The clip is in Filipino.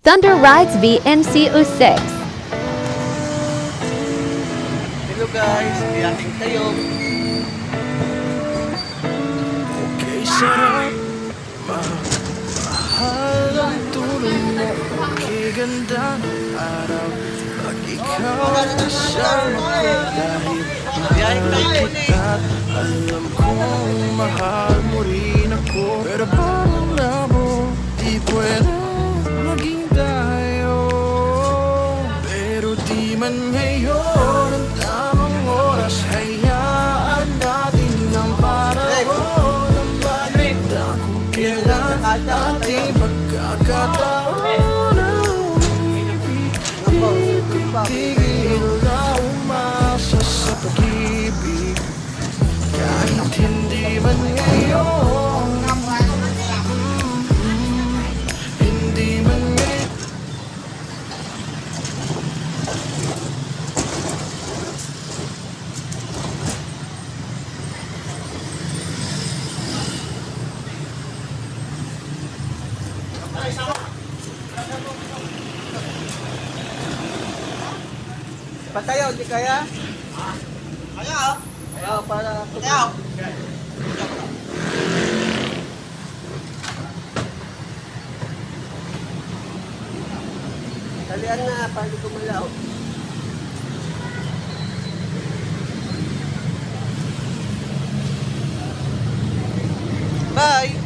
Thunder Rides VMC06. Hello guys, biyaking tayo. Okay, sarap. Mahal ang tulong mo. Okay, ganda ng araw. Pag ikaw kasama ko dahil Biyaking tayo at alam kong mahal mo rin ako. Pero parang labo, di pwede maging tayo. Pero di man ngayon ang tamang oras. Hayaan natin ang panahon ang makita kung kailan ating pagkakataon ang umibig. Di ko tigil na umasa sa pag-ibig. Kahit hindi man ngayon, hindi man ngayon. Patayo, di kaya? Kaya? Kaya para... Kaya? Talian na, paano kumalaw? Bye!